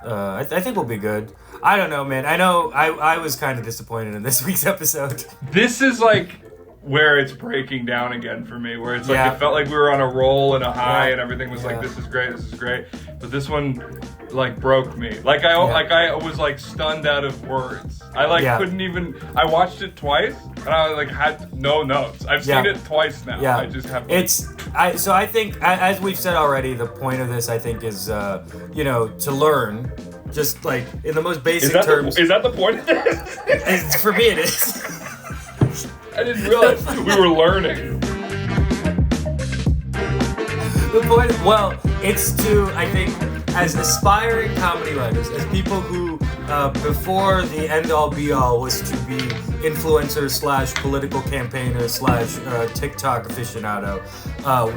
I think we'll be good. I don't know, man. I know I was kind of disappointed in this week's episode. This is like where it's breaking down again for me, where it's like it felt like we were on a roll and a high and everything was like, this is great. But this one like broke me. Like I was like stunned out of words. I couldn't even. I watched it twice and I like had no notes. I've seen it twice now. I just have. So I think, as we've said already, the point of this I think is to learn. Just like in the most basic terms. Is that the point of this? For me, it is. I didn't realize we were learning. The point, it's to, I think, as aspiring comedy writers, as people who, before the end-all be-all was to be influencers / political campaigners / TikTok aficionado,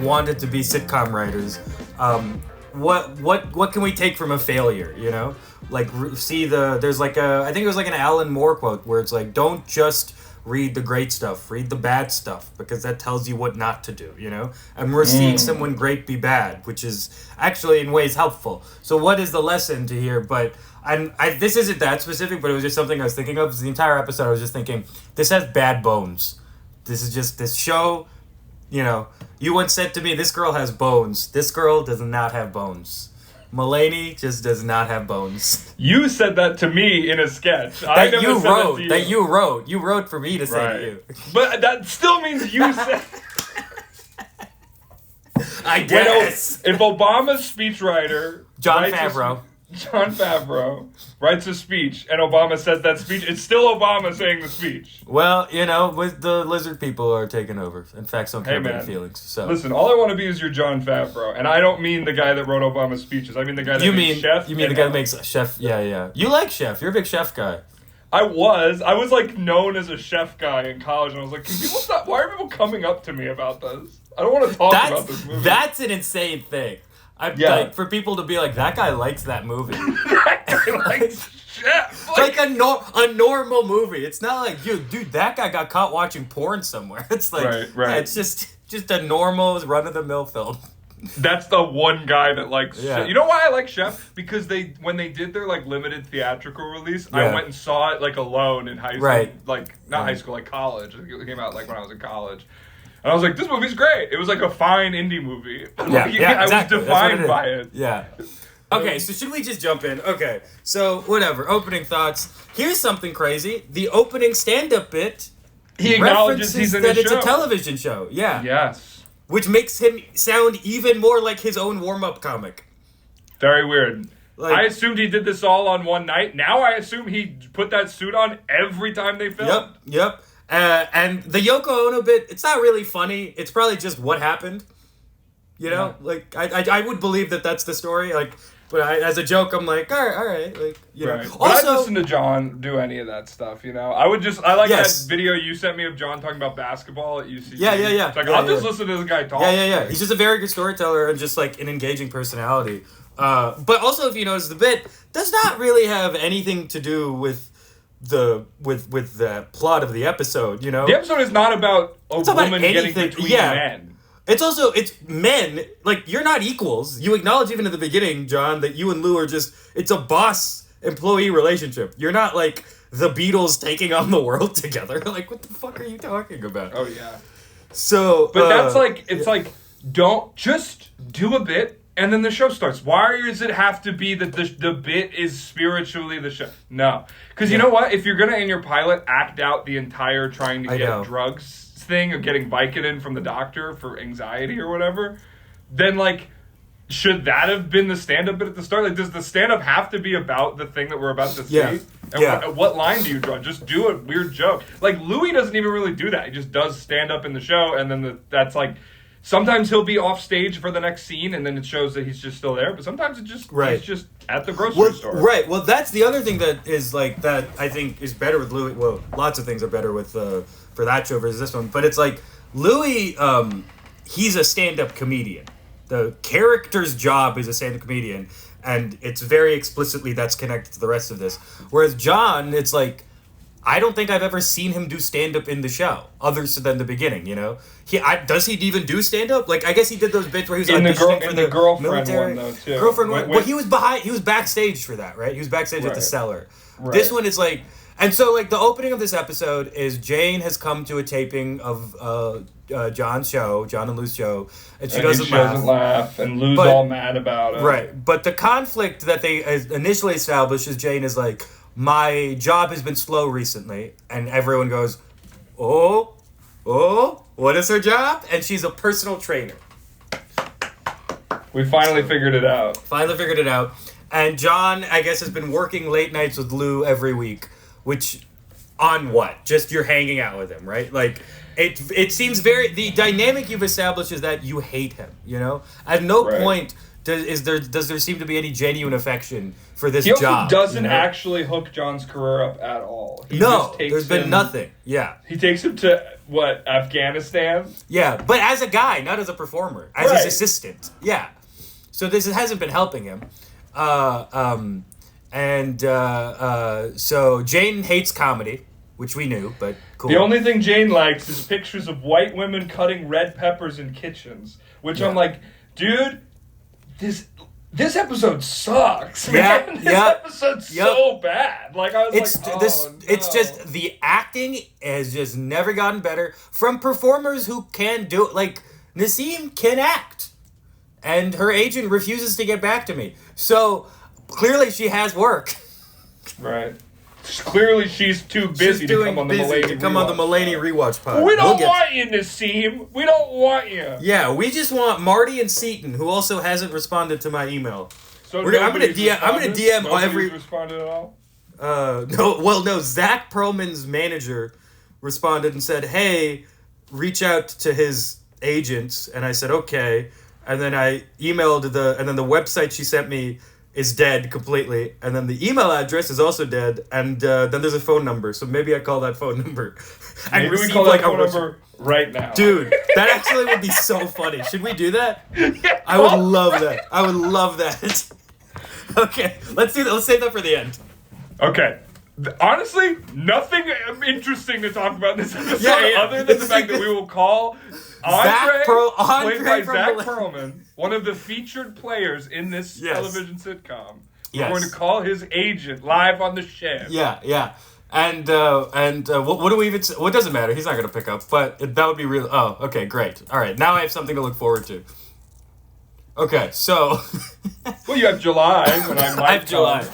wanted to be sitcom writers. What can we take from a failure, you know? Like, there's like I think it was like an Alan Moore quote where it's like, don't just read the great stuff, read the bad stuff, because that tells you what not to do, you know? And we're seeing someone great be bad, which is actually in ways helpful. So what is the lesson to here? But this isn't that specific, but it was just something I was thinking of. The entire episode, I was just thinking, this has bad bones. This is just, this show, you know, you once said to me, this girl has bones. This girl does not have bones. Mulaney just does not have bones. You said that to me in a sketch. You wrote for me to say to you. But that still means you said. I guess. If Obama's speechwriter Jon Favreau writes a speech and Obama says that speech, it's still Obama saying the speech. Well, you know, with the lizard people are taking over. In fact, some care about feelings. So listen, all I want to be is your Jon Favreau, and I don't mean the guy that wrote Obama's speeches. I mean the guy that makes Chef. You mean the guy that makes Chef? Yeah. You like Chef? You're a big Chef guy. I was like known as a Chef guy in college, and I was like, can people stop? Why are people coming up to me about this? I don't want to talk about this movie. That's an insane thing. Like, for people to be like, that guy likes that movie. That guy likes Chef. Like a normal movie. It's not like, dude, that guy got caught watching porn somewhere. It's like, right. Yeah, it's just a normal run-of-the-mill film. That's the one guy that likes Chef. You know why I like Chef? Because when they did their like limited theatrical release, I went and saw it like alone in high school. Right. Like, not high school, like college. It came out like when I was in college. And I was like, this movie's great. It was like a fine indie movie. Exactly. I was defined by it. Yeah. Okay, so should we just jump in? Okay, so whatever. Opening thoughts. Here's something crazy. The opening stand-up bit he acknowledges he's in it's a television show. Yeah. Yes. Which makes him sound even more like his own warm-up comic. Very weird. I assumed he did this all on one night. Now I assume he put that suit on every time they filmed. Yep. And the Yoko Ono bit, it's not really funny. It's probably just what happened. You know? Like, I would believe that that's the story. Like, but as a joke, I'm like, all right. Like, you know. But also, I'd listen to John do any of that stuff, you know? I like that video you sent me of John talking about basketball at UCC. Yeah. It's like, I'll just listen to this guy talk. Yeah. He's just a very good storyteller and just, like, an engaging personality. But also, if you notice, the bit does not really have anything to do with the plot of the episode, you know? The episode is not about a woman getting between men. It's men, like, you're not equals. You acknowledge even at the beginning, John, that you and Lou are it's a boss-employee relationship. You're not, like, the Beatles taking on the world together. Like, what the fuck are you talking about? Oh, yeah. So, but that's like, it's like, don't just do a bit and then the show starts. Why does it have to be that the bit is spiritually the show? No. Because you know what? If you're going to, in your pilot, act out the entire trying to get drugs thing of getting Vicodin from the doctor for anxiety or whatever, then, like, should that have been the stand-up bit at the start? Like, does the stand-up have to be about the thing that we're about to see? And what line do you draw? Just do a weird joke. Like, Louis doesn't even really do that. He just does stand-up in the show, and then that's, like... Sometimes he'll be off stage for the next scene, and then it shows that he's just still there. But sometimes he's just at the grocery store. Right. Well, that's the other thing that is like that I think is better with Louis. Well, lots of things are better with for that show versus this one. But it's like Louis, he's a stand-up comedian. The character's job is a stand-up comedian, and it's very explicitly that's connected to the rest of this. Whereas John, it's like, I don't think I've ever seen him do stand-up in the show, other than the beginning, you know? Does he even do stand-up? Like, I guess he did those bits where he was auditioning for the girlfriend military. one, though, too. Girlfriend one. Well, he was backstage for that, right? He was backstage at the cellar. Right. This one is like... And so, like, the opening of this episode is Jane has come to a taping of John's show, John and Lou's show, and she doesn't laugh, and Lou's all mad about it. Right. But the conflict that they initially established is Jane is like, my job has been slow recently, and everyone goes, oh, what is her job? And she's a personal trainer. We finally figured it out. And John, I guess, has been working late nights with Lou every week. Which, on what? Just you're hanging out with him, right? Like, it seems the dynamic you've established is that you hate him, you know? At no point does there seem to be any genuine affection for this job. He also doesn't actually hook John's career up at all. There's been nothing. Yeah. He takes him to, Afghanistan? Yeah, but as a guy, not as a performer. As his assistant. Yeah. So this hasn't been helping him. So Jane hates comedy, which we knew, but cool. The only thing Jane likes is pictures of white women cutting red peppers in kitchens, which I'm like, dude, this episode sucks, man. This episode's so bad. Like, I was it's just the acting has just never gotten better from performers who can do it. Like, Nasim can act, and her agent refuses to get back to me. So clearly she has work. Right. Clearly she's too busy to come on the Mulaney Rewatch pod. We don't want you, Nasim. We don't want you. Yeah, we just want Marty and Seaton, who also hasn't responded to my email. So I'm gonna DM every. Responded at all? No. Zach Perlman's manager responded and said, "Hey, reach out to his agents," and I said, "Okay," and then I emailed and then the website she sent me is dead completely, and then the email address is also dead, and then there's a phone number, so maybe I call that phone number. Maybe we call that phone number right now. Dude, that actually would be so funny. Should we do that? Yeah, I would love that. Okay, let's do that. Let's save that for the end. Okay. Honestly, nothing interesting to talk about in this episode other than the fact that we will call Andre played by Zach Perlman, one of the featured players in this television sitcom. We're going to call his agent live on the show. Yeah. And what do we even say? Well, it doesn't matter. He's not going to pick up, but that would be real. Oh, okay, great. All right, now I have something to look forward to. Okay, so. Well, you have July when I might I have July.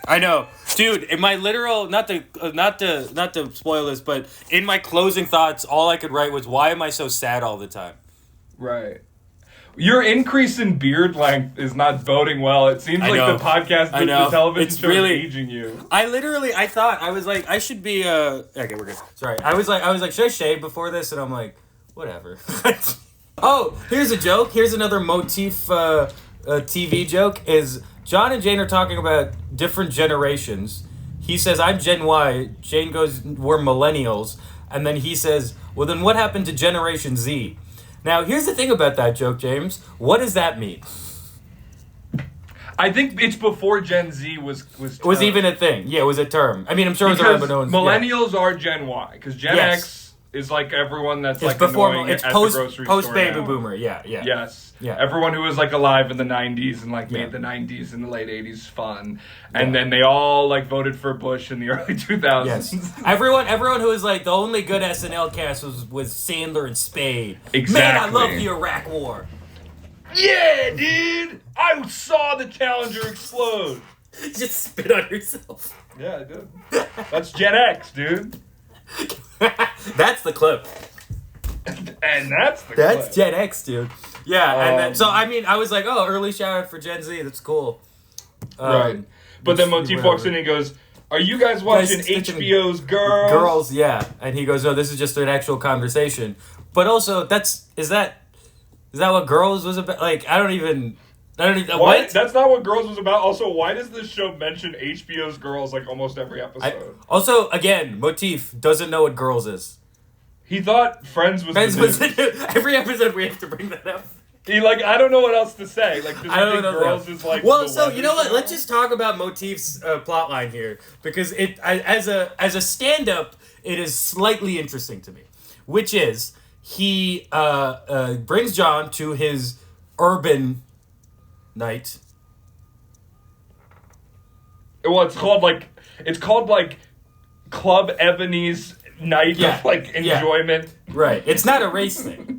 I know, dude. In my literal, not to spoil this, but in my closing thoughts, all I could write was, "Why am I so sad all the time?" Right. Your increase in beard length is not boding well. It seems like the podcast, the television show is aging you. I thought I was like, I should be. Okay, we're good. Sorry. I was like, should I shave before this? And I'm like, whatever. Oh, here's a joke. Here's another motif. TV joke is. John and Jane are talking about different generations. He says, I'm Gen Y. Jane goes, we're millennials. And then he says, well, then what happened to Generation Z? Now, here's the thing about that joke, James. What does that mean? I think it's before Gen Z was even a thing. Yeah, it was a term. I mean, I'm sure it was around, but no one's... Millennials are Gen Y, because Gen X is like everyone that's like annoying at the grocery store. Post baby boomer, yeah. Yes. Yeah. Everyone who was like alive in the 90s and like made the 90s and the late 80s fun. And then they all like voted for Bush in the early 2000s. Yes. Everyone who was like the only good SNL cast was Sandler and Spade. Exactly. Man, I love the Iraq War. Yeah, dude. I saw the Challenger explode. Just spit on yourself. Yeah, I did. That's Gen X, dude. That's the clip. And that's the clip. That's Gen X, dude. Yeah, and then, so I mean, I was like, oh, early shout out for Gen Z. That's cool. Right. But then Motif walks in and he goes, are you guys watching HBO's Girls? Girls, yeah. And he goes, no, this is just an actual conversation. But also, is that what Girls was about? Like, I don't even what? That's not what Girls was about. Also, why does this show mention HBO's Girls like almost every episode? Also, again, Motif doesn't know what Girls is. He thought Friends was every episode we have to bring that up. I don't know what else to say. Like, does I don't think know. Girls is like. Well, the so weather you know what? show? Let's just talk about Motif's plotline here, because as a stand-up, it is slightly interesting to me, which is he brings John to his urban night. Well, it's called Club Ebony's night of enjoyment. Right. It's not a race thing.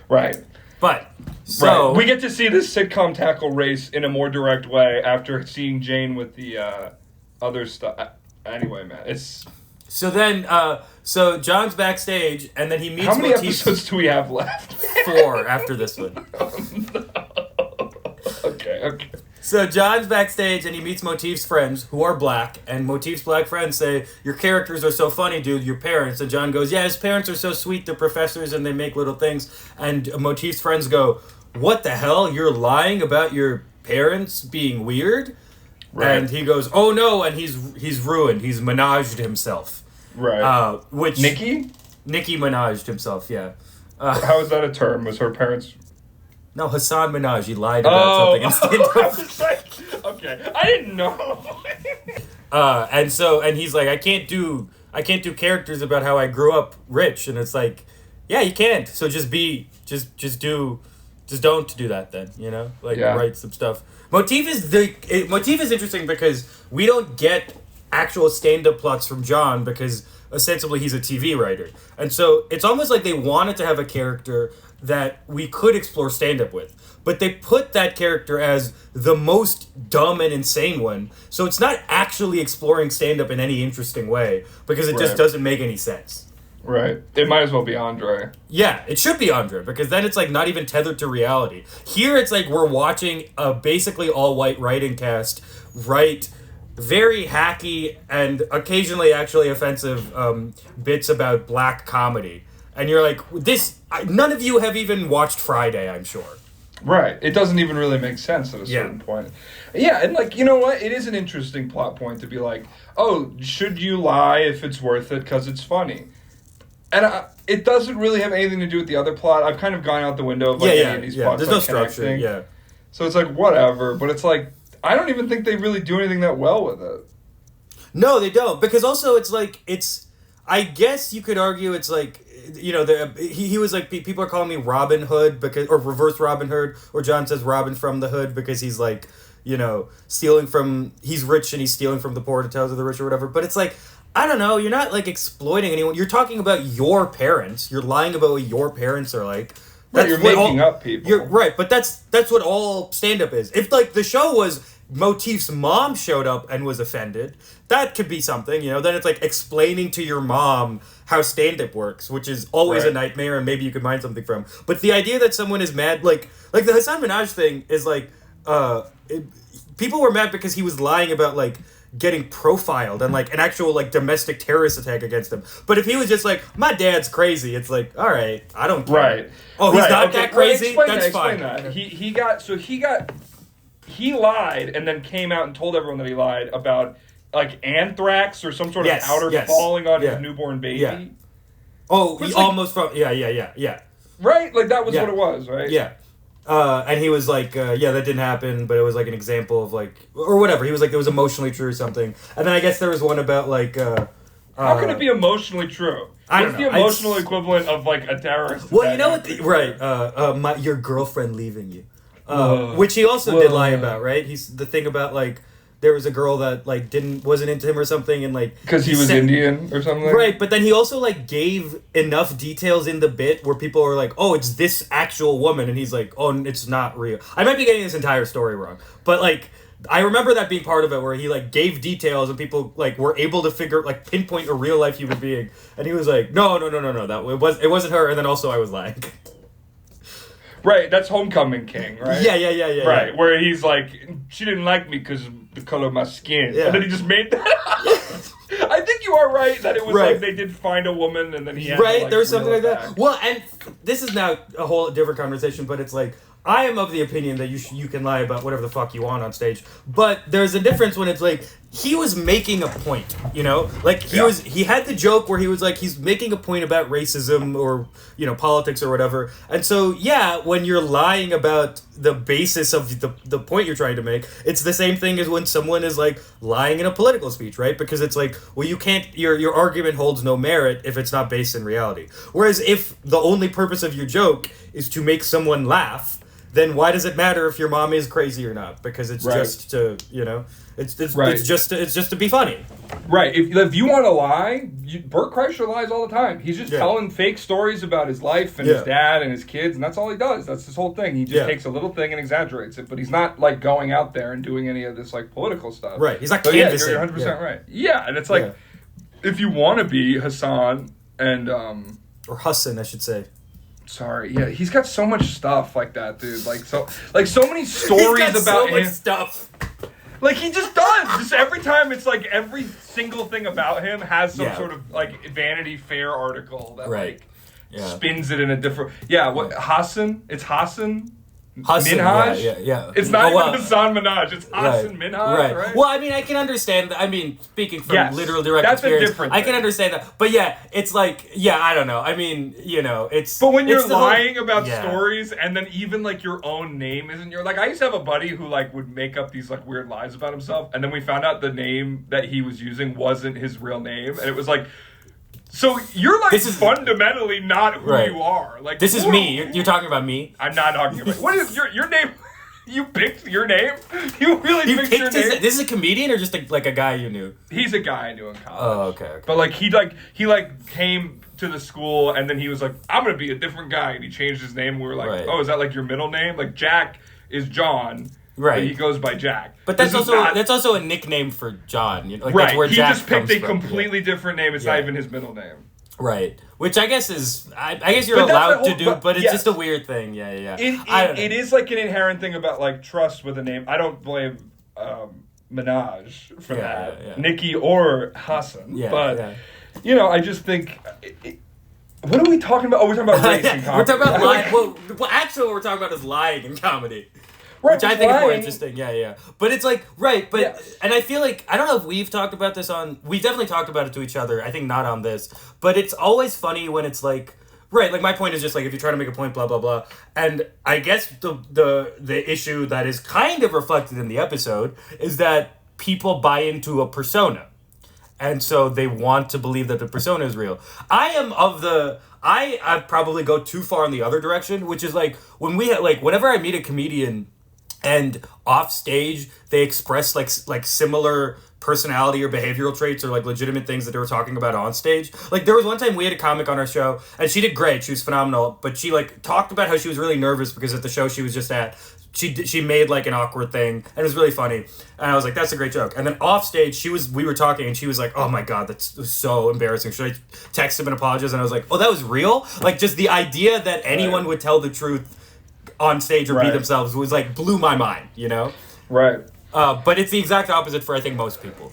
Right. But so we get to see this sitcom tackle race in a more direct way after seeing Jane with the other stuff. Anyway, man, it's so then so John's backstage and then he meets. How many Motif. episodes do we have left? 4 after this one. Okay. So John's backstage and he meets Motif's friends who are black, and Motif's black friends say, "Your characters are so funny, dude, your parents." And John goes, "Yeah, his parents are so sweet, they're professors and they make little things." And Motif's friends go, "What the hell? You're lying about your parents being weird?" Right. And he goes, "Oh no," and he's ruined. He's menaged himself. Right. Which Nikki menaged himself, yeah. How is that a term? Was her parents... No, Hassan Minaj. He lied about something in stand-up. Okay, I didn't know. And he's like, I can't do characters about how I grew up rich, and it's like, yeah, you can't. So just don't do that then, you know? Like, write some stuff. Motif is interesting because we don't get actual stand-up plots from John because ostensibly he's a TV writer, and so it's almost like they wanted to have a character that we could explore stand-up with, but they put that character as the most dumb and insane one, so it's not actually exploring stand-up in any interesting way because it just doesn't make any sense. Right. It might as well be Andre. Yeah, it should be Andre, because then it's like not even tethered to reality. Here it's like we're watching a basically all-white writing cast write very hacky and occasionally actually offensive bits about black comedy. And you're like, none of you have even watched Friday, I'm sure. Right. It doesn't even really make sense at a certain point. Yeah, and like, you know what? It is an interesting plot point to be like, oh, should you lie if it's worth it because it's funny? And it doesn't really have anything to do with the other plot. I've kind of gone out the window of any of these plots. There's no structure, yeah. So it's like, whatever. But it's like, I don't even think they really do anything that well with it. No, they don't. Because also it's like, I guess you could argue it's like, you know, he was like, people are calling me Robin Hood or reverse Robin Hood, or John says Robin from the Hood because he's like, you know, he's rich and he's stealing from the poor to tell to the rich or whatever. But it's like, I don't know, you're not like exploiting anyone. You're talking about your parents. You're lying about what your parents are like. Right, you're making up people. You're right, but that's what all stand-up is. If like the show was Motif's mom showed up and was offended, that could be something, you know. Then it's like explaining to your mom how stand-up works, which is always a nightmare, and maybe you could find something from. But the idea that someone is mad, like the Hassan Minaj thing is like, people were mad because he was lying about like getting profiled and like an actual like domestic terrorist attack against him. But if he was just like, my dad's crazy, it's like, all right, I don't care. Right. Oh, he's not that crazy? That's fine. That. He lied and then came out and told everyone that he lied about like anthrax or some sort of powder falling on his newborn baby. Yeah. Oh, he almost from yeah. Right? Like that was what it was, right? Yeah. And he was like, that didn't happen, but it was like an example of like, or whatever. He was like, it was emotionally true or something. And then I guess there was one about like, how can it be emotionally true? What's the emotional equivalent of like a terrorist? Well, you know what? Your girlfriend leaving you, which he also did lie about, right? He's the thing about like there was a girl that like wasn't into him or something, and like because he was Indian or something, right? But then he also like gave enough details in the bit where people were like, "Oh, it's this actual woman," and he's like, "Oh, it's not real." I might be getting this entire story wrong, but like I remember that being part of it, where he like gave details and people like were able to pinpoint a real life human being, and he was like, "No, that it wasn't her," and then also I was lying. Right, that's Homecoming King, right? Yeah. Right, where he's like, she didn't like me because of the color of my skin. Yeah. And then he just made that up. I think you are right that it was like they did find a woman and then he had to, like, there was something like that. Well, and this is now a whole different conversation, but it's like, I am of the opinion that you can lie about whatever the fuck you want on stage, but there's a difference when it's like he was making a point, you know, like he had the joke where he was like he's making a point about racism or politics or whatever, and so when you're lying about the basis of the point you're trying to make, it's the same thing as when someone is like lying in a political speech, right? Because it's like, well, you can't your argument holds no merit if it's not based in reality. Whereas if the only purpose of your joke is to make someone laugh, then why does it matter if your mom is crazy or not? Because it's just to, it's just to be funny. Right. If you want to lie, Bert Kreischer lies all the time. He's just telling fake stories about his life and his dad and his kids, and that's all he does. That's his whole thing. He just takes a little thing and exaggerates it, but he's not like going out there and doing any of this like political stuff. Right. He's not canvassing. You're 100% right. Yeah, and it's like if you want to be Hassan and or Hassan, I should say. Sorry, yeah, he's got so much stuff like that, dude. Like so many stories he's got about so him. much stuff. Like he just does. Just every time, it's like every single thing about him has some sort of like Vanity Fair article that spins it in a different. Yeah, what Hassan? It's Hassan. Minhaj? Yeah. It's not even Hassan Minhaj. It's Hassan Minhaj, right? Well, I mean, I can understand. I mean, speaking from literal direct experience, I can understand that. But it's like, I don't know. I mean, it's. But when you're lying about stories, and then even like your own name isn't like, I used to have a buddy who like would make up these like weird lies about himself, and then we found out the name that he was using wasn't his real name, and it was like. So you're like fundamentally not who you are. Like this is me. You're talking about me. I'm not talking about. What is your name? You picked your name. You really picked your name. This is a comedian or just like a guy you knew? He's a guy I knew in college. Oh, okay. But like he came to the school and then he was like, I'm gonna be a different guy, and he changed his name. And we were like, oh, is that like your middle name? Like Jack is John. Right. But he goes by Jack. But that's also a nickname for John. Like, right. That's where he Jack just picked a from. completely different name. It's not even his middle name. Right. Which I guess is, I guess you're allowed to do, but it's just a weird thing. Yeah. It is like an inherent thing about like trust with a name. I don't blame Minaj for that. Yeah. Nikki or Hassan. But, I just think... what are we talking about? Oh, we're talking about race in comedy. We're talking about lying. Well, actually what we're talking about is lying in comedy. Right, which I think is more interesting. Yeah. But it's like, and I feel like, I don't know if we've talked about this we definitely talked about it to each other. I think not on this. But it's always funny when it's like, like my point is just like, if you try to make a point, blah, blah, blah. And I guess the issue that is kind of reflected in the episode is that people buy into a persona. And so they want to believe that the persona is real. I probably go too far in the other direction, which is like, whenever I meet a comedian, and off stage they express like similar personality or behavioral traits or like legitimate things that they were talking about on stage. Like there was one time we had a comic on our show and she did great, she was phenomenal, but she like talked about how she was really nervous because at the show she was just at, she made like an awkward thing and it was really funny, and I was like, that's a great joke. And then off stage we were talking and she was like, oh my god, that's so embarrassing, should I text him and apologize? And I was like, oh, that was real? Like just the idea that anyone would tell the truth on stage or be themselves was like blew my mind, Right. But it's the exact opposite for I think most people.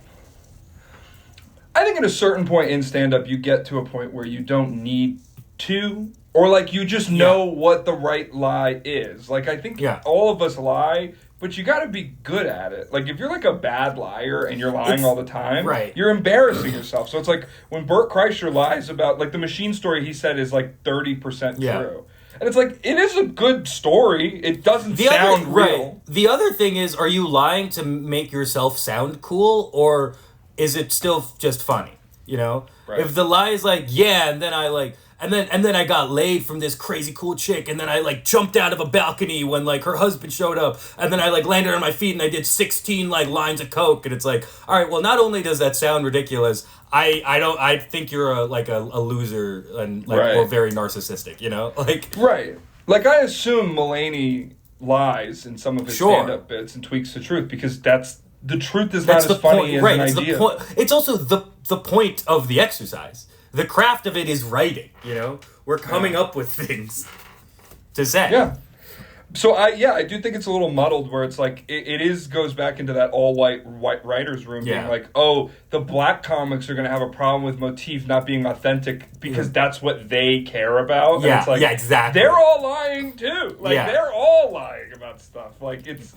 I think at a certain point in stand-up you get to a point where you don't need to, or like you just know what the right lie is. Like I think all of us lie, but you got to be good at it. Like if you're like a bad liar and you're lying all the time, you're embarrassing yourself. So it's like when Bert Kreischer lies about like the machine story he said is like 30% true. And it's like, it is a good story. It doesn't sound real. The other thing is, are you lying to make yourself sound cool, or is it still just funny? Right. If the lie is like, and then I like, and then I got laid from this crazy cool chick, and then I like jumped out of a balcony when like her husband showed up, and then I like landed on my feet and I did 16 like lines of coke, and it's like, all right, well, not only does that sound ridiculous, I think you're a loser and like or very narcissistic, Right. Like I assume Mulaney lies in some of his stand-up bits and tweaks the truth because the truth is not as funny as an idea. It's also the point of the exercise. The craft of it is writing, We're coming up with things to say. Yeah. So I do think it's a little muddled where it's like it goes back into that all white writers room being like, oh, the black comics are gonna have a problem with Motif not being authentic because that's what they care about. Yeah, and it's like, exactly. They're all lying too. Like they're all lying about stuff. Like it's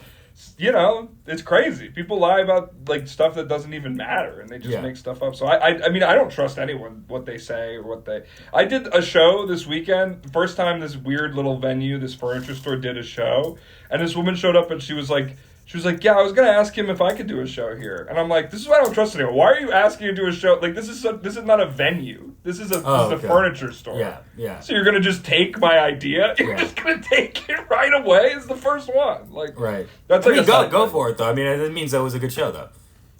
it's crazy. People lie about like stuff that doesn't even matter, and they just make stuff up. So I mean, I don't trust anyone what they say or what they. I did a show this weekend. First time this weird little venue, this furniture store, did a show, and this woman showed up and she was like, yeah, I was gonna ask him if I could do a show here, and I'm like, this is why I don't trust anyone. Why are you asking to do a show? Like this is not a venue. This is a furniture store. Yeah. So you're gonna just take my idea? You're just gonna take it right away? It's the first one. Like That's like go for it though. I mean, it means that was a good show though.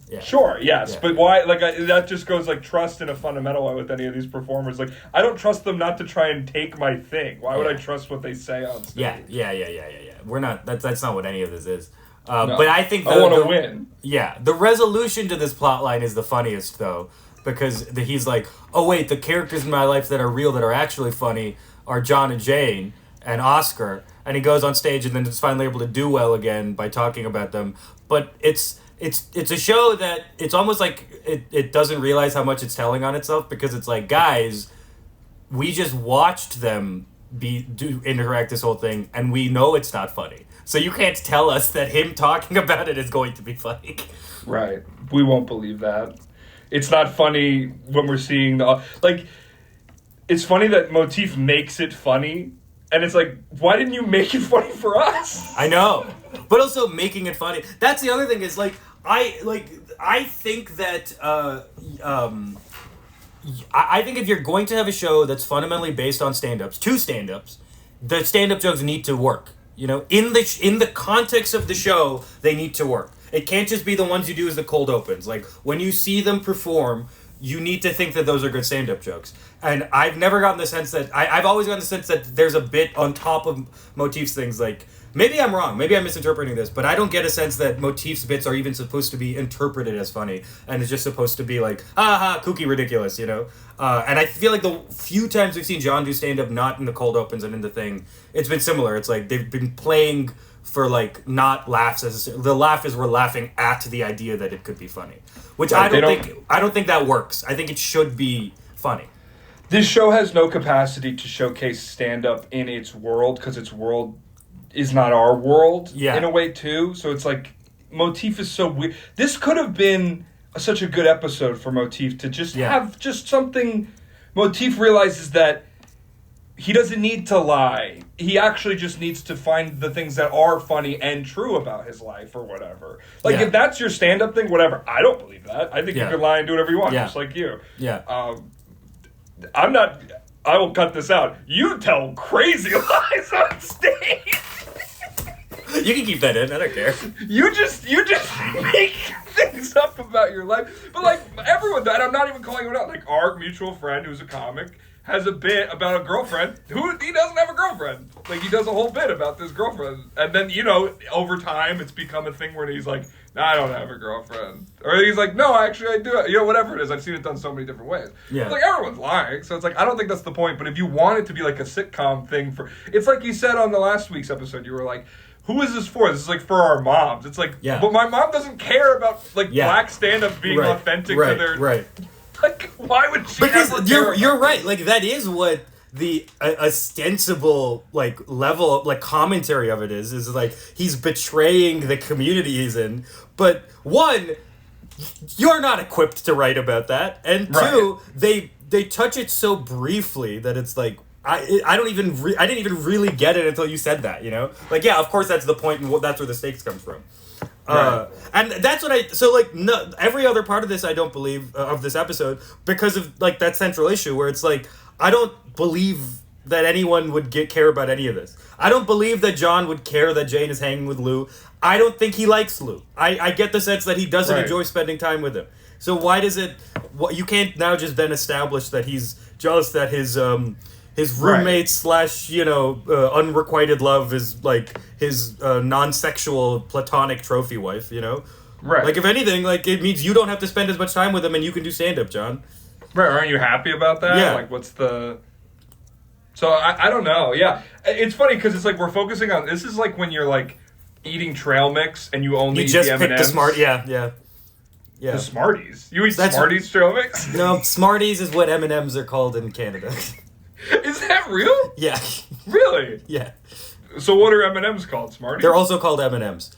Yeah. Sure. Yes, but why? Like that just goes like trust in a fundamental way with any of these performers. Like I don't trust them not to try and take my thing. Why would I trust what they say on stage? Yeah. We're not. That's not what any of this is. No. But I think I want to win. Yeah, the resolution to this plot line is the funniest though, because he's like, oh wait, the characters in my life that are real, that are actually funny, are John and Jane and Oscar, and he goes on stage and then is finally able to do well again by talking about them. But it's a show that it's almost like it doesn't realize how much it's telling on itself, because it's like, guys, we just watched them interact this whole thing, and we know it's not funny. So you can't tell us that him talking about it is going to be funny. Right. We won't believe that. It's not funny when we're seeing it's funny that Motif makes it funny, and it's like, why didn't you make it funny for us? I know. But also making it funny. That's the other thing is I think that I think if you're going to have a show that's fundamentally based on stand-ups, two stand-ups, the stand-up jokes need to work. You know, in the context of the show, they need to work. It can't just be the ones you do as the cold opens. Like, when you see them perform, you need to think that those are good stand-up jokes. And I've never gotten the sense that... I've always gotten the sense that there's a bit on top of Motif's things, like... Maybe I'm wrong. Maybe I'm misinterpreting this, but I don't get a sense that Motif's bits are even supposed to be interpreted as funny, and it's just supposed to be like, kooky, ridiculous, you know? And I feel like the few times we've seen John do stand-up not in the cold opens and in the thing, it's been similar. It's like they've been playing for, like, not laughs. The laugh is we're laughing at the idea that it could be funny, which I don't think that works. I think it should be funny. This show has no capacity to showcase stand-up in its world, because its world is not our world in a way too. So it's like Motif is so weird. This could have been such a good episode for Motif to just have just something. Motif realizes that he doesn't need to lie. He actually just needs to find the things that are funny and true about his life or whatever. Like if that's your stand-up thing, whatever. I don't believe that. I think you can lie and do whatever you want, just like you. Yeah. I'm not. I will cut this out. You tell crazy lies on stage. You can keep that in. I don't care. You just make things up about your life. But like everyone does, and I'm not even calling him out. Like our mutual friend who's a comic has a bit about a girlfriend who he doesn't have a girlfriend. Like he does a whole bit about this girlfriend. And then, over time it's become a thing where he's like, no, I don't have a girlfriend. Or he's like, no, actually I do. Whatever it is. I've seen it done so many different ways. Yeah. It's like everyone's lying. So it's like, I don't think that's the point. But if you want it to be like a sitcom thing it's like you said on the last week's episode, you were like, who is this for? This is like for our moms. It's like, but my mom doesn't care about black stand-up being authentic to their... Right. Like, why would she Because you're right. Like, that is what the ostensible, like, level, like, commentary of it is like, he's betraying the community he's in. But, one, you're not equipped to write about that. And two, they touch it so briefly that it's like, I didn't even really get it until you said that, you know? Like, yeah, of course that's the point, and that's where the stakes comes from. And that's what every other part of this I don't believe, of this episode, because of, like, that central issue where it's like, I don't believe that anyone would care about any of this. I don't believe that John would care that Jane is hanging with Lou. I don't think he likes Lou. I get the sense that he doesn't enjoy spending time with him. So why does it... you can't now just then establish that he's jealous that his roommate / unrequited love is like his non-sexual platonic trophy wife, you know? Right. Like, if anything, like, it means you don't have to spend as much time with him and you can do stand-up, John. Right, aren't you happy about that? Yeah. Like, what's the... So I don't know. Yeah, it's funny because it's like we're focusing on this is like when you're like eating trail mix and you only eat just the M&Ms. pick the smart. Yeah. The Smarties. You eat Smarties trail mix? No, Smarties is what M&Ms are called in Canada. Is that real? Yeah. Really? Yeah. So what are M&Ms called? Smarties? They're also called M&Ms.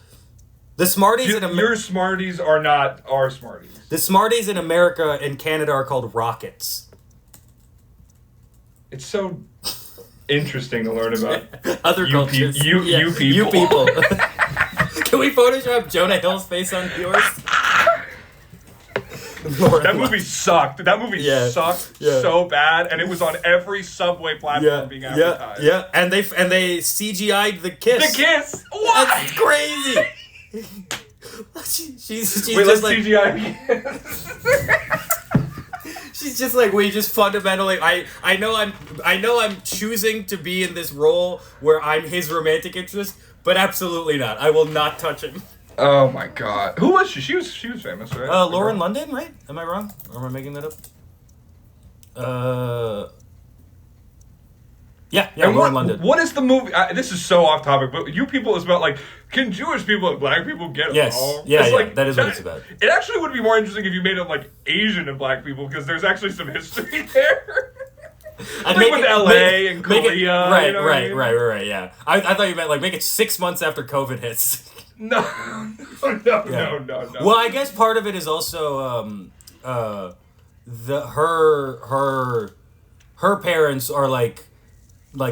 The Smarties your Smarties are not our Smarties. The Smarties in America and Canada are called Rockets. It's so interesting to learn about other cultures. You people. Can we Photoshop Jonah Hill's face on yours? That movie sucked. That movie sucked so bad, and it was on every subway platform being advertised. Yeah, and they CGI'd the kiss. The kiss. What? That's crazy. she's Wait, just let's like CGI the kiss. She's just like, we just fundamentally. I know I'm choosing to be in this role where I'm his romantic interest, but absolutely not. I will not touch him. Oh my god, who was she? She was famous, right? Lauren London, right? Am I wrong? Or am I making that up? Yeah, Lauren London. What is the movie? This is so off topic, but You People is about like, can Jewish people and black people get along? Yeah, like, that is what it's about. It actually would be more interesting if you made it like Asian and black people, because there's actually some history there. Like with LA and Korea. Right, yeah. I thought you meant like make it 6 months after COVID hits. No. Well, I guess part of it is also her parents are like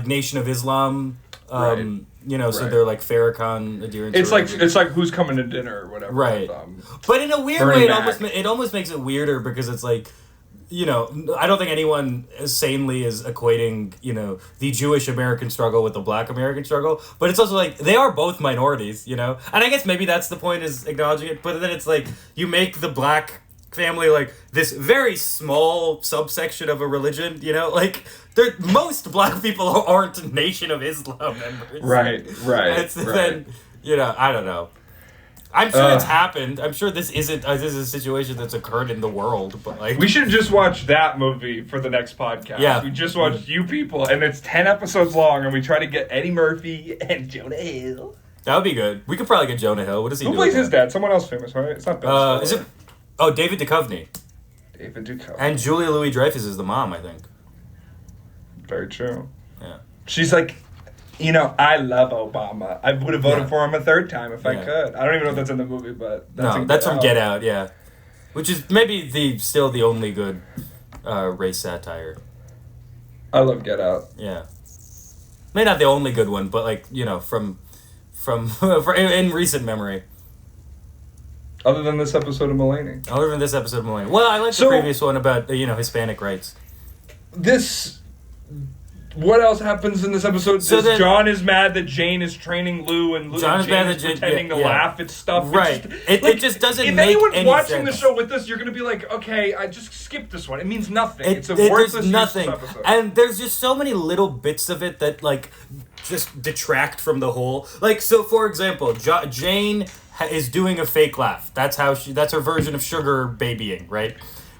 Nation of Islam, so they're like Farrakhan adherents. It's like Who's Coming to Dinner or whatever. Right. But in a weird way, it almost makes it weirder because it's like, I don't think anyone sanely is equating, the Jewish American struggle with the Black American struggle. But it's also like, they are both minorities, And I guess maybe that's the point, is acknowledging it. But then it's like, you make the black family like this very small subsection of a religion, Like, most black people aren't Nation of Islam members. Right. Then, I don't know. I'm sure it's happened. I'm sure this isn't. This is a situation that's occurred in the world, but like, we should just watch that movie for the next podcast. Yeah, we just watched You People, and it's 10 episodes long, and we try to get Eddie Murphy and Jonah Hill. That would be good. We could probably get Jonah Hill. What does he do? Who plays his dad? Someone else famous, right? It's not Ben. Is it? Oh, David Duchovny. David Duchovny. And Julia Louis-Dreyfus is the mom, I think. Very true. Yeah. She's like, I love Obama. I would have voted for him a third time if I could. I don't even know if that's in the movie, but that's from Get Out, yeah. Which is maybe still the only good race satire. I love Get Out. Yeah. Maybe not the only good one, but like, from in recent memory. Other than this episode of Mulaney. Well, I like the previous one about, Hispanic rights. What else happens in this episode? John is mad that Jane is training Lou, and Jane is pretending to laugh at stuff. Right. It just doesn't make any sense. If anyone's watching the show with us, you're going to be like, okay, I just skipped this one. It means nothing. It's a worthless, useless episode. And there's just so many little bits of it that, like, just detract from the whole. Like, so, for example, Jane is doing a fake laugh. That's her version of sugar babying, right?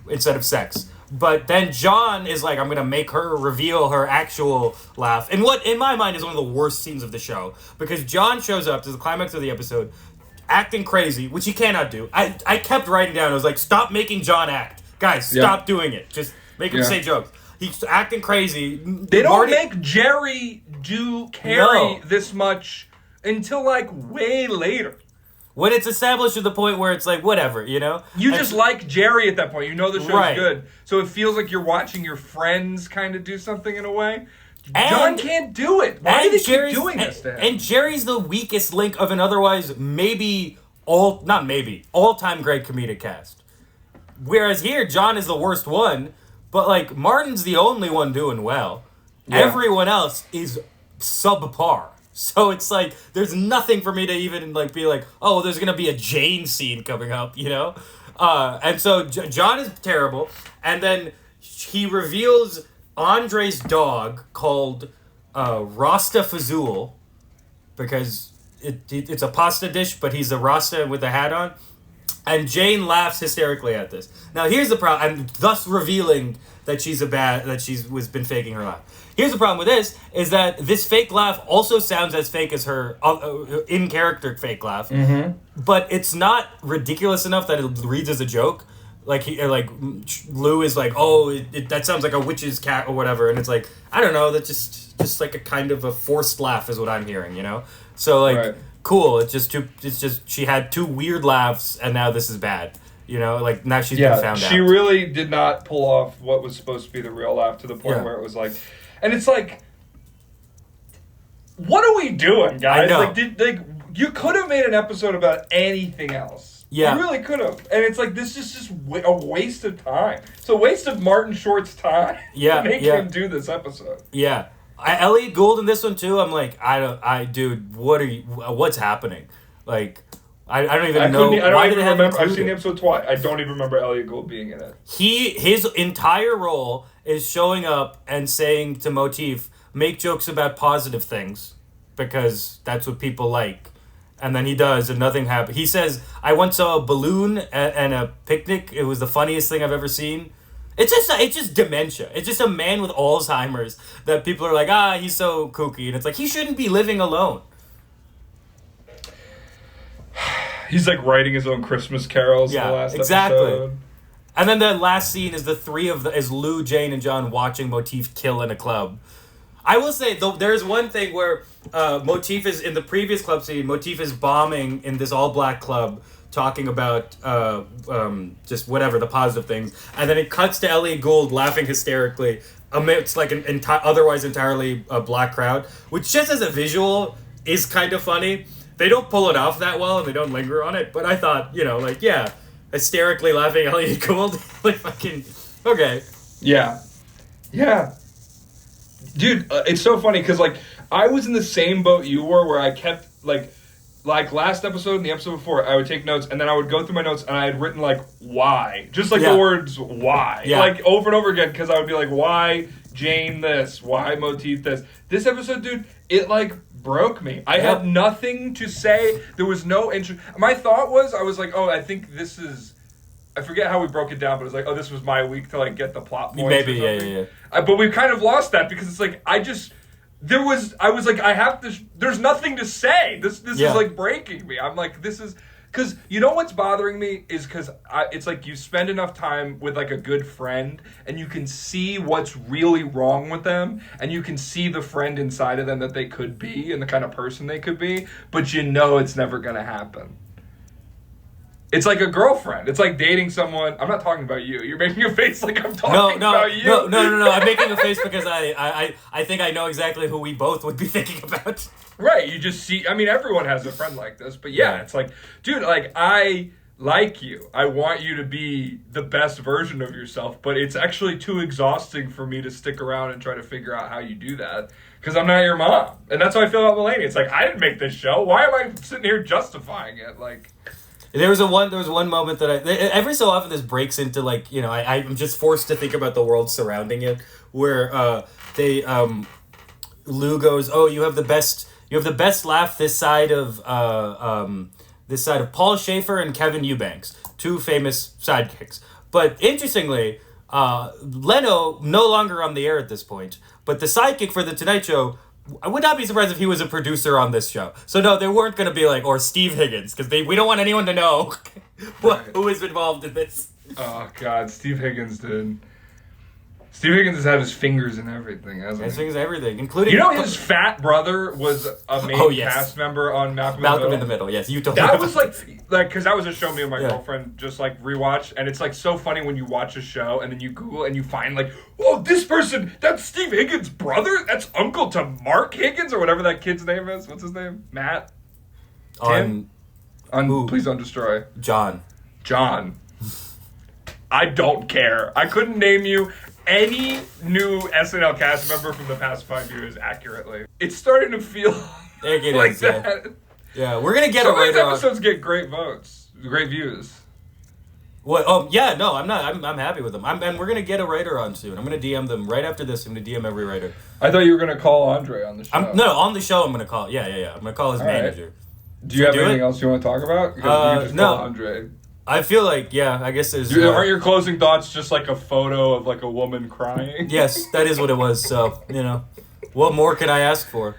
Instead of sex. But then John is like, I'm going to make her reveal her actual laugh. And what, in my mind, is one of the worst scenes of the show. Because John shows up to the climax of the episode, acting crazy, which he cannot do. I kept writing down, I was like, stop making John act. Guys, stop doing it. Just make him say jokes. He's acting crazy. They don't make Jerry carry this much until, like, way later. When it's established to the point where it's like, whatever, You just like Jerry at that point. You know the show's good. So it feels like you're watching your friends kind of do something in a way. John can't do it. Why do they keep doing this to him? And Jerry's the weakest link of an otherwise all-time great comedic cast. Whereas here, John is the worst one, but like Martin's the only one doing well. Yeah. Everyone else is subpar. So it's like, there's nothing for me to even like be like, oh, there's going to be a Jane scene coming up, And so John is terrible. And then he reveals Andre's dog called Rasta Fazul, because it's a pasta dish, but he's a Rasta with a hat on. And Jane laughs hysterically at this. Now here's the problem, and thus revealing that was been faking her laugh. Here's the problem with this, is that this fake laugh also sounds as fake as her in-character fake laugh, but it's not ridiculous enough that it reads as a joke. Like Lou is like, oh, that sounds like a witch's cat or whatever, and it's like, I don't know, that's just like a kind of a forced laugh is what I'm hearing, you know? So like, right. Cool, it's just she had two weird laughs, and now this is bad. You know, like, now she's been found out. She really did not pull off what was supposed to be the real laugh to the point where it was like... And it's like... What are we doing, guys? I know. You could have made an episode about anything else. Yeah. You really could have. And it's like, this is just a waste of time. It's a waste of Martin Short's time to make him do this episode. Yeah. Elliot Gould in this one, too, I'm like, dude, what's happening? Like... I don't even know. Why did they remember? I've seen the episode twice. I don't even remember Elliot Gould being in it. His entire role is showing up and saying to Motif, make jokes about positive things, because that's what people like. And then he does, and nothing happens. He says, I once saw a balloon and a picnic. It was the funniest thing I've ever seen. It's just dementia. It's just a man with Alzheimer's that people are like, he's so kooky. And it's like, he shouldn't be living alone. He's like writing his own Christmas carols in the last episode. And then the last scene is the three of is Lou, Jane, and John watching Motif kill in a club. I will say, though, there's one thing where Motif is, in the previous club scene, Motif is bombing in this all-black club, talking about just whatever, the positive things. And then it cuts to Elliot Gould laughing hysterically amidst like an otherwise entirely black crowd, which just as a visual is kind of funny. They don't pull it off that well, and they don't linger on it. But I thought, hysterically laughing Elliot Gould, like fucking okay. Yeah. Dude, it's so funny because like I was in the same boat you were, where I kept like last episode and the episode before, I would take notes, and then I would go through my notes, and I had written like why, just like the words why, like over and over again, because I would be like, why Jane this, why Motif this. This episode, dude, it like broke me. I had nothing to say. There was no interest. My thought was, I was like, I think this is... I forget how we broke it down, but it was like, this was my week to like get the plot points. Maybe, yeah. But we've kind of lost that because it's like, I was like, I have to... There's nothing to say. This is like breaking me. I'm like, this is... Because you know what's bothering me is because it's like you spend enough time with like a good friend and you can see what's really wrong with them and you can see the friend inside of them that they could be and the kind of person they could be, but you know it's never going to happen. It's like a girlfriend. It's like dating someone. I'm not talking about you. You're making a face like I'm talking about you. No. I'm making a face because I think I know exactly who we both would be thinking about. Right, you just see... I mean, everyone has a friend like this, but it's like, dude, like, I like you. I want you to be the best version of yourself, but it's actually too exhausting for me to stick around and try to figure out how you do that, because I'm not your mom. And that's how I feel about Mulaney. It's like, I didn't make this show. Why am I sitting here justifying it? Like... There was one moment that every so often this breaks into like, I'm just forced to think about the world surrounding it, where Lou goes, you have the best laugh this side of Paul Schaefer and Kevin Eubanks, two famous sidekicks. But interestingly, Leno no longer on the air at this point, but the sidekick for the Tonight Show, I would not be surprised if he was a producer on this show. So no, they weren't going to be like, or Steve Higgins, because we don't want anyone to know who is involved in this. Oh God, Steve Higgins, dude. Steve Higgins has had his fingers in everything, hasn't he? His fingers in everything, including... You know his fat brother was a main cast member on Malcolm in the Middle, yes. You told me that was like, because that was a show me and my girlfriend just like rewatched, and it's like so funny when you watch a show and then you Google and you find like, this person, that's Steve Higgins' brother? That's uncle to Mark Higgins or whatever that kid's name is. What's his name? Matt? Tim? Please Don't Destroy. John. I don't care. I couldn't name you any new SNL cast member from the past 5 years accurately. It's starting to feel like that. Yeah, we're gonna get a writer on. Some episodes get great votes, great views. What? Oh, yeah, no, I'm not. I'm happy with them. And we're gonna get a writer on soon. I'm gonna DM them right after this. I'm gonna DM every writer. I thought you were gonna call Andre on the show. On the show I'm gonna call. Yeah. I'm gonna call his manager. Do you have anything else you want to talk about? Because you just no. call Andre. I feel like, I guess there's... Aren't your closing thoughts just like a photo of like a woman crying? Yes, that is what it was. So, what more can I ask for?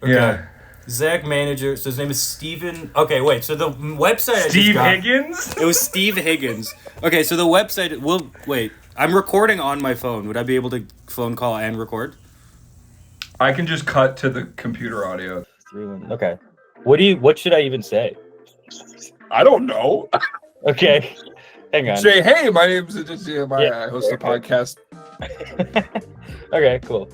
Okay. Yeah. Zach manager. So his name is Steven. Okay, wait. So the website Steve Higgins? It was Steve Higgins. Okay, so the website... Wait. I'm recording on my phone. Would I be able to phone call and record? I can just cut to the computer audio. Okay. What should I even say? I don't know. Okay. Hang on. Say, hey, my name's Aditya. I host a podcast. Okay, cool.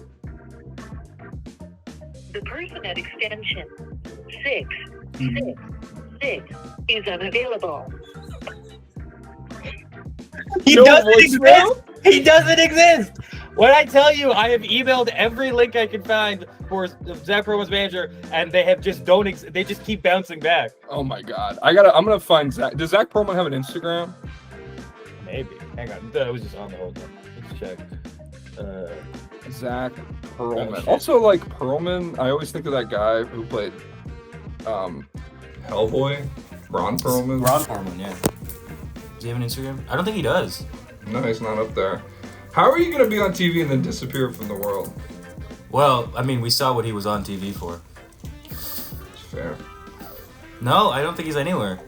The person at extension 666 is unavailable. He doesn't exist! He doesn't exist! When I tell you, I have emailed every link I can find for Zach Promo's manager, and they have just they just keep bouncing back. Oh my god. I'm gonna find Zach. Does Zach Perlman have an Instagram? Maybe. Hang on. That was just on the whole thing. Let's check. Zach Perlman. Oh, also, like Perlman, I always think of that guy who played Hellboy. Ron Perlman. Ron Perlman, yeah. Does he have an Instagram? I don't think he does. No, he's not up there. How are you gonna be on TV and then disappear from the world? Well, I mean, we saw what he was on TV for. It's fair. No, I don't think he's anywhere.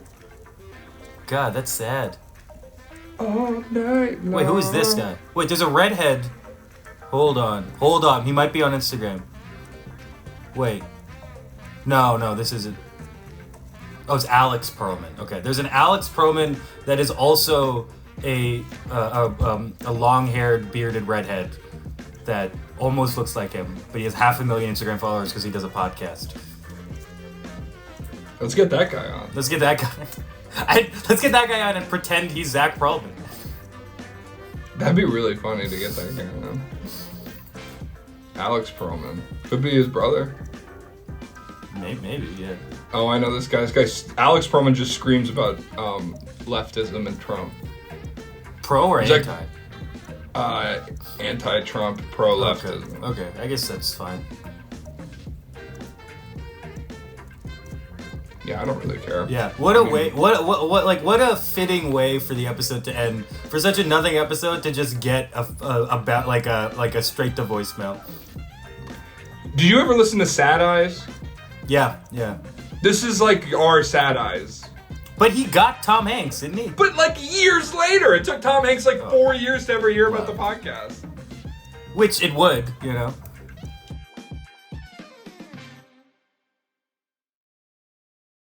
God, that's sad. All night long. Wait, who is this guy? Wait, there's a redhead. Hold on. He might be on Instagram. Wait. No, this isn't. Oh, it's Alex Perlman. Okay, there's an Alex Perlman that is also a long-haired, bearded redhead that almost looks like him, but he has 500,000 Instagram followers because he does a podcast. Let's get that guy on. Let's get that guy on and pretend he's Zach Perlman. That'd be really funny to get that guy on. Alex Perlman. Could be his brother. Maybe, yeah. Oh, I know this guy. Alex Perlman just screams about leftism and Trump. Pro or Like, anti? Anti-Trump, pro-leftism. Okay, I guess that's fine. Yeah, I don't really care. Yeah, what a fitting way for the episode to end. For such a nothing episode to just get a straight to voicemail. Did you ever listen to Sad Eyes? Yeah. This is like our Sad Eyes. But he got Tom Hanks, didn't he? But like years later, it took Tom Hanks 4 years to ever hear about the podcast. Which it would,